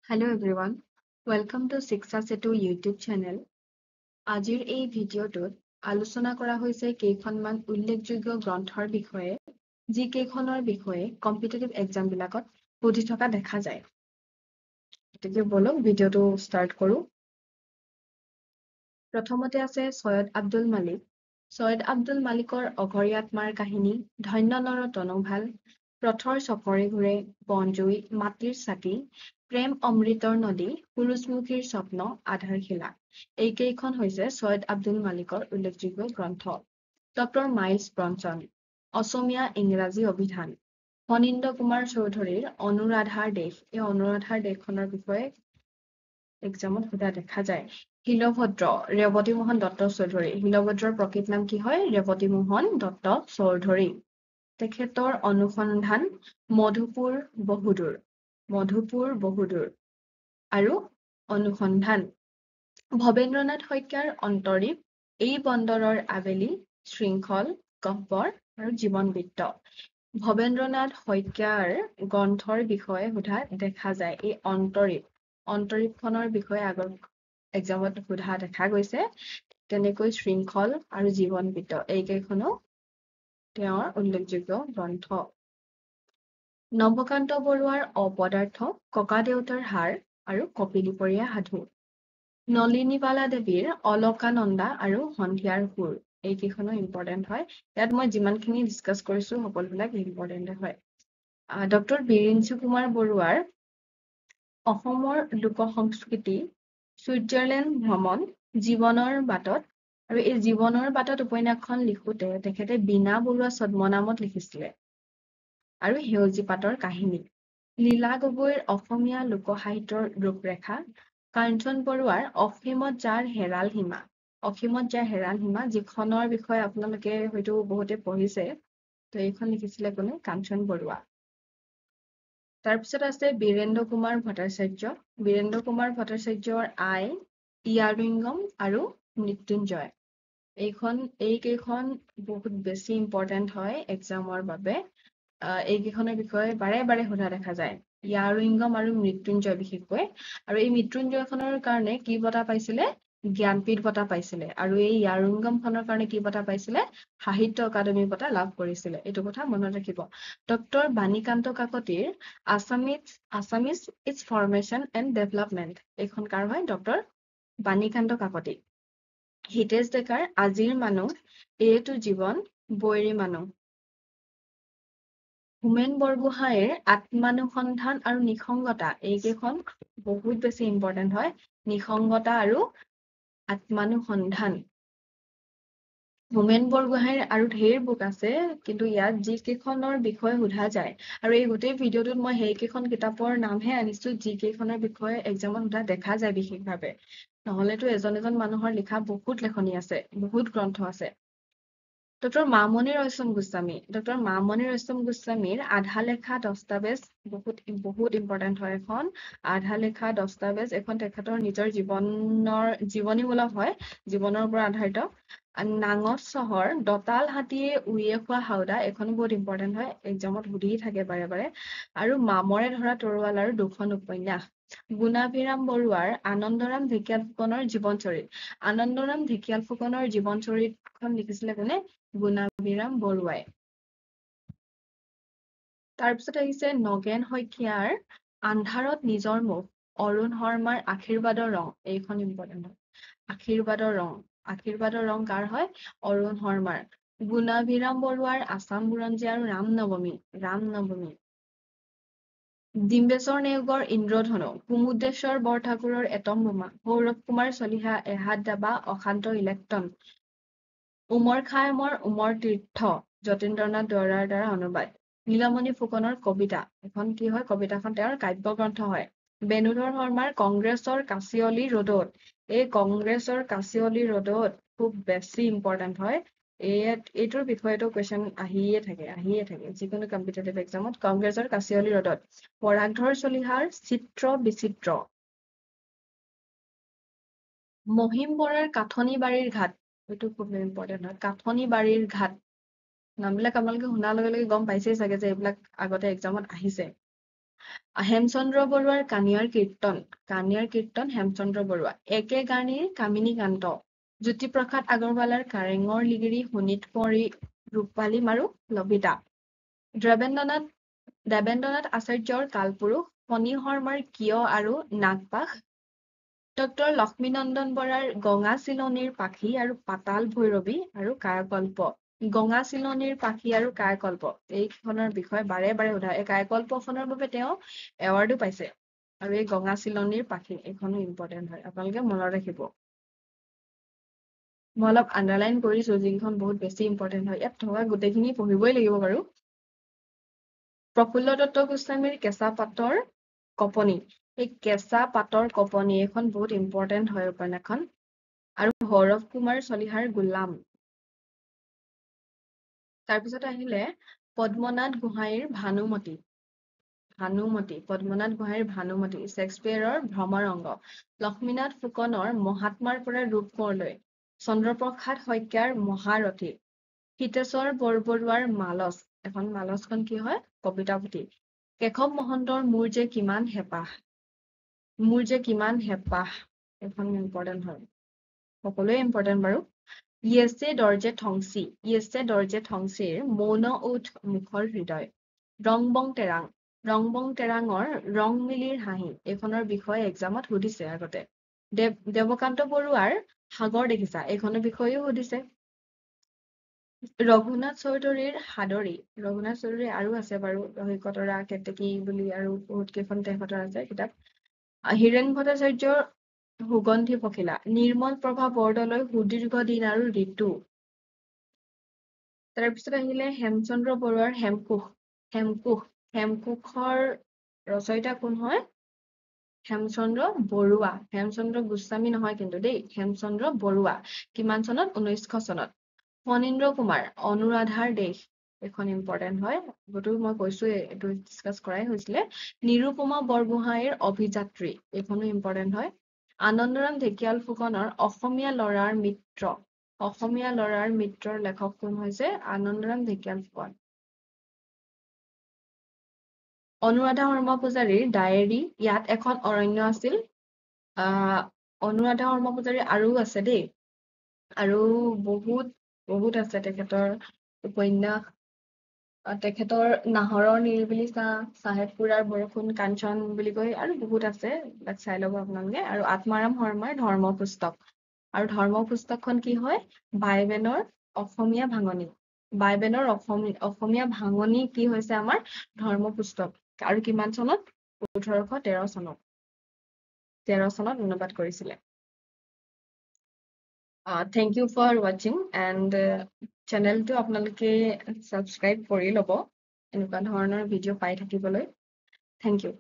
Hello everyone, welcome to Shiksha Setu YouTube channel. আজিৰ এই ভিডিঅ'টোত আলোচনা কৰা হৈছে কেইখনমান উল্লেখযোগ্য গ্ৰন্থৰ বিষয়ে যি কেইখনৰ বিষয়ে কম্পিটিটিভ এক্সাম বিলাকত সুধি থকা দেখা যায়। গতিকে বলক ভিডিঅ'টো ষ্টাৰ্ট কৰোঁ। প্ৰথমতে আছে সৈয়দ আব্দুল মালিক। সৈয়দ আব্দুল মালিকৰ অঘৰী আত্মাৰ কাহিনী, ধন্য নৰ তনুভাল, ৰথৰ চকৰি ঘূৰে, বনজুই, মাটিৰ ছাতি, প্ৰেম অমৃতৰ নদী, পুৰুষমুখীৰ স্বপ্ন, আধাৰশিলা। এইকেইখন হৈছে সৈয়দ আব্দুল মালিকৰ উল্লেখযোগ্য গ্ৰন্থ। ডক্টৰ মাইলছ ব্ৰনছন, অসমীয়া ইংৰাজী অভিধান, ফণীন্দ্ৰ কুমাৰ চৌধুৰীৰ অনুৰাধাৰ দেশ। এই অনুৰাধাৰ দেশখনৰ বিষয়ে এক্সামত সোধা দেখা যায়। শিলভদ্ৰ, ৰেৱতী মোহন দত্ত চৌধুৰী। শিলভদ্ৰৰ প্ৰকৃত নাম কি হয়? ৰেৱতী মোহন দত্ত চৌধুৰী। তেখেতৰ অনুসন্ধান মধুপুৰ বহুদূৰ, মধুপুৰ বহুদূৰ আৰু অনুসন্ধান। ভৱেন্দ্ৰনাথ শইকীয়াৰ অন্তৰীপ, এই বন্দৰৰ আবেলি, শৃংখল, গহ্বৰ আৰু জীৱন বৃত্ত। ভৱেন্দ্ৰনাথ শইকীয়াৰ গ্ৰন্থৰ বিষয়ে সোধা দেখা যায়। এই অন্তৰীপখনৰ বিষয়ে আগৰ এক্সামত সোধা দেখা গৈছে। তেনেকৈ শৃংখল আৰু জীৱন বৃত্ত এইকেইখনো তেওঁৰ উল্লেখযোগ্য গ্ৰন্থ। নৱকান্ত বৰুৱাৰ অপদাৰ্থ, ককাদেউতাৰ হাড় আৰু কপিলীপৰীয়া সাধু। নলিনীবালা দেৱীৰ অলকানন্দা আৰু সন্ধিয়াৰ সুৰ। এইকেইখনো ইম্পৰ্টেণ্ট হয়। ইয়াত মই যিমানখিনি ডিছকাছ কৰিছো সকলোবিলাক ইম্পৰ্টেণ্ট হয়। ডক্টৰ বিৰিঞ্চি কুমাৰ বৰুৱাৰ অসমৰ লোক সংস্কৃতি, ছুইজাৰলেণ্ড ভ্ৰমণ, জীৱনৰ বাটত। আৰু এই জীৱনৰ বাটত উপন্যাসখন লিখোতে তেখেতে বীণা বৰুৱা ছদ্মনামত লিখিছিলে। আৰু সেউজী পাতৰ কাহিনী। লীলা গগৈৰ অসমীয়া লোক সাহিত্যৰ ৰূপৰেখা। কাঞ্চন বৰুৱাৰ অসীমত যাৰ হেৰাল সীমা। অসীমত যাৰ হেৰাল সীমা, যিখনৰ বিষয়ে আপোনালোকে হয়তো বহুতে পঢ়িছে। তো এইখন লিখিছিলে কোনে? কাঞ্চন বৰুৱা। তাৰপিছত আছে বীৰেন্দ্ৰ কুমাৰ ভট্টাচাৰ্য। বীৰেন্দ্ৰ কুমাৰ ভট্টাচাৰ্যৰ আই, ইয়াৰিংগম আৰু মৃত্যুঞ্জয়। এইকেইখন বহুত বেছি ইম্পৰ্টেণ্ট হয় এক্সামৰ বাবে। এইকেইখনৰ বিষয়ে বাৰে বাৰে সোধা দেখা যায়। ইয়াৰিংগম আৰু মৃত্যুঞ্জয় বিশেষকৈ। আৰু এই মৃত্যুঞ্জয়খনৰ কাৰণে কি বঁটা পাইছিলে? জ্ঞানপীঠ বঁটা পাইছিলে। আৰু এই ইয়াৰিংগমখনৰ কাৰণে কি বঁটা পাইছিলে? সাহিত্য অকাডেমী বঁটা লাভ কৰিছিলে। এইটো কথা মনত ৰাখিব। ডক্টৰ বাণীকান্ত কাকতিৰ Assamese its formation and development. এইখন কাৰ হয়? ডক্টৰ বাণীকান্ত কাকতি। হিতেশ ডেকাৰ আজিৰ মানুহ, এইটো জীৱন, বৈৰী মানুহ। হোমেন বৰগোহাঁইৰ আত্মানুসন্ধান আৰু নিসংগতা। এইকেইখন বহুত বেছি ইম্পৰ্টেণ্ট হয়। নিসংগতা আৰু আত্মানুসন্ধান। হোমেন বৰগোহাঁইৰ আৰু ঢেৰ বুক আছে, কিন্তু ইয়াত যিকেইখনৰ বিষয়ে সোধা যায়, আৰু এই গোটেই ভিডিঅ'টোত মই সেইকেইখন কিতাপৰ নামহে আনিছো যিকেইখনৰ বিষয়ে এক্সামত সোধা দেখা যায় বিশেষভাৱে। নহলেতো এজন মানুহৰ লিখা বহুত লেখনি আছে, বহুত গ্ৰন্থ আছে। ডক্টৰ মামণি ৰয়ছম গোস্বামী। ডক্টৰ মামণি ৰয়ছম গোস্বামীৰ আধা লেখা দস্তাবেজ বহুত ইম্পৰ্টেণ্ট হয় এখন। আধা লেখা দস্তাবেজ এখন তেখেতৰ নিজৰ জীৱনীমূলক হয়, জীৱনৰ ওপৰত আধাৰিত। নাঙঠ চহৰ, দঁতাল হাতীয়ে উৰিয়ে খোৱা হাওদা, এইখনো বহুত ইম্পৰ্টেণ্ট হয়, এক্সামত সুধি থাকে বাৰে বাৰে। আৰু মামৰে ধৰা তৰোৱাল আৰু দুখন উপন্যাস। গুণাভিৰাম বৰুৱাৰ আনন্দৰাম ঢেকিয়াল ফুকনৰ জীৱন চৰিত। আনন্দৰাম ঢেকিয়াল ফুকনৰ জীৱন চৰিতখন লিখিছিলে কোনে? গুণাভিৰাম বৰুৱাই। তাৰপিছত আহিছে নগেন শইকীয়াৰ আন্ধাৰত নিজৰ মুখ, অৰুণ শৰ্মাৰ আশীৰ্বাদৰ ৰং। এইখন ইম্পৰ্টেণ্ট হয়। আশীৰ্বাদৰ ৰং কাৰ হয়? অৰুণ শৰ্মাৰ। গুণাভিৰাম বৰুৱাৰ আছাম বুৰঞ্জী আৰু ৰামনৱমী। ডিম্বেশ্বৰ নেওগৰ ইন্দ্ৰধনু, কুমুদেশ্বৰ বৰঠাকুৰৰ এটম বোমা, সৌৰভ কুমাৰ চলিহা এহাত দাবা, অশান্ত ইলেক্ট্ৰন। উমৰ খায়মৰ উমৰ তীৰ্থ, যতীন্দ্ৰনাথ দুৱৰাৰ দ্বাৰা অনুবাদ। নীলমণি ফুকনৰ কবিতা, এখন কি হয়? কবিতাখন তেওঁৰ কাব্যগ্ৰন্থ হয়। বেণুধৰ শৰ্মাৰ কংগ্ৰেছৰ কাচিয়লি ৰ'দত। এই কংগ্ৰেছৰ কাচিয়লি ৰ'দত খুব বেছি ইম্পৰ্টেণ্ট হয়। এইটোৰ বিষয়েতো কুৱেশ্যন আহিয়ে থাকে যিকোনো কম্পিটিটিভ এক্সামত। কংগ্ৰেছৰ কাচিয়লি ৰ'দত। পৰাগধৰ চলিহাৰ চিত্ৰ বিচিত্ৰ। মহিম বৰাৰ কাঠনি বাৰীৰ ঘাট, এইটো খুব ইম্পৰ্টেণ্ট হয়। কাঠনি বাৰীৰ ঘাট নামবিলাক আপোনালোকে শুনাৰ লগে লগে গম পাইছেই চাগে যে এইবিলাক আগতে এক্সামত আহিছে। হেমচন্দ্ৰ বৰুৱাৰ কানিয়াৰ কীৰ্তন হেমচন্দ্ৰ বৰুৱা, একে গাড়ীৰ কামিনী কান্ত, জ্যোতিপ্ৰসাদ আগৰৱালাৰ কাৰেঙৰ লিগিৰি শোণিতপৰী ৰূপালী মাৰু লভিতা, দেবেন্দ্ৰনাথ আচাৰ্যৰ কালপুৰুষ, ফণী শৰ্মাৰ কিয় আৰু নাগপাশ, ডক্টৰ লক্ষ্মীনন্দন বৰাৰ গঙা চিলনীৰ পাখি আৰু পাতাল ভৈৰৱী আৰু কায়াকল্প। গঙা চিলনীৰ পাখি আৰু কায়াকল্প এইখনৰ বিষয়ে বাৰে বাৰে সোধা। এই কায়াকল্পখনৰ বাবে তেওঁ এৱাৰ্ডো পাইছে। আৰু এই গঙা চিলনীৰ পাখি এইখনো ইম্পৰ্টেণ্ট হয়, আপোনালোকে মনত ৰাখিব। মই অলপ আণ্ডাৰলাইন কৰিছো, যিকেইখন বহুত বেছি ইম্পৰ্টেণ্ট হয়। ইয়াত থকা গোটেইখিনি পঢ়িবই লাগিব বাৰু। প্ৰফুল্ল দত্ত গোস্বামীৰ কেঁচা পাতৰ কপনি, এই কেঁচা পাতৰ কপনি এইখন বহুত ইম্পৰ্টেণ্ট হয় উপন্যাসখন। আৰু সৌৰভ কুমাৰ চলিহাৰ গোলাম। তাৰপিছত আহিলে পদ্মনাথ গোহাঁইৰ ভানুমতী, পদ্মনাথ গোহাঁইৰ ভানুমতী, শ্বেক্সপিয়েৰৰ ভ্ৰমৰংগ, লক্ষ্মীনাথ ফুকনৰ মহাত্মাৰ পৰা ৰূপ কোঁৱৰলৈ, চন্দ্ৰপ্ৰসাদ শইকীয়াৰ মহাৰথী, হিতেশ্বৰ বৰবৰুৱাৰ মালচ, এখন মালচখন কি হয়? কবিতা পুথি। কেশৱ মহন্তৰ মোৰ যে কিমান হেঁপাহ, এখন ইম্পৰ্টেণ্ট হয়, সকলোৱে ইম্পৰ্টেণ্ট বাৰু। ইয়েছে দৰ্জে থংচিৰ মৌন ওঠ মুখৰ হৃদয়, ৰং বং টেৰাঙৰ ৰং মিলিৰ হাঁহি, এইখনৰ বিষয়ে এক্সামত সুধিছে আগতে। দেৱকান্ত বৰুৱাৰ সাগৰ দেখিছা, এইখনৰ বিষয়েও সুধিছে। ৰঘুনাথ চৌধুৰীৰ সাদৰী, ৰঘুনাথ চৌধুৰী আৰু আছে বাৰু, ৰহিকতৰা কেতেকী বুলি আৰু বহুত কেইখন তেখেতৰ আছে কিতাপ। হীৰেন ভট্টাচাৰ্যৰ সুগন্ধি পখিলা, নিৰ্মল প্ৰভা বৰদলৈ সুদীৰ্ঘ দিন আৰু ঋতু। তাৰপিছত আহিলে হেমচন্দ্ৰ বৰুৱাৰ হেমকোষৰ ৰচয়িতা কোন হয়? হেমচন্দ্ৰ বৰুৱা, হেমচন্দ্ৰ গোস্বামী নহয় কিন্তু দেই, হেমচন্দ্ৰ বৰুৱা। কিমান চনত? 1900 চনত। ফণীন্দ্ৰ কুমাৰ অনুৰাধাৰ দেশ, এইখন ইম্পৰ্টেণ্ট হয়, এইটো মই কৈছোৱে, এইটো ডিছকাছ কৰাই হৈছিলে। নিৰুপমা বৰগোহাঁইৰ অভিযাত্ৰী, এইখনো ইম্পৰ্টেণ্ট হয়। আনন্দৰাম ঢেকিয়াল ফুকনৰ অসমীয়া ল'ৰাৰ মিত্ৰৰ লেখক কোন হৈছে? আনন্দৰাম ঢেকিয়াল ফুকন। অনুৰাধা শৰ্মা পূজাৰীৰ ডায়েৰী, ইয়াত এখন অৰণ্য আছিল। অনুৰাধা শৰ্মা পূজাৰী আৰু আছে দেই, আৰু বহুত আছে তেখেতৰ উপন্যাস। তেখেতৰ নাহৰৰ নিৰিবিলি চাহেবপুৰাৰ বৰষুণ, কাঞ্চন বুলি কৈ আৰু বহুত আছে, তাক চাই ল'ব আপোনালোকে। আৰু আত্মাৰাম শৰ্মাৰ ধৰ্ম পুস্তক, আৰু ধৰ্ম পুস্তকখন কি হয়? বাইবেনৰ অসমীয়া ভাঙনি, অসমীয়া ভাঙনি কি হৈছে আমাৰ? ধৰ্ম পুস্তক। আৰু কিমান চনত? 1813 চনত, অনুবাদ কৰিছিলে। থেংক ইউ ফৰ ৱাচিং, এণ্ড চেনেলটো আপোনালোকে ছাবস্ক্ৰাইব কৰি ল'ব এনেকুৱা ধৰণৰ ভিডিঅ' পাই থাকিবলৈ। Thank U.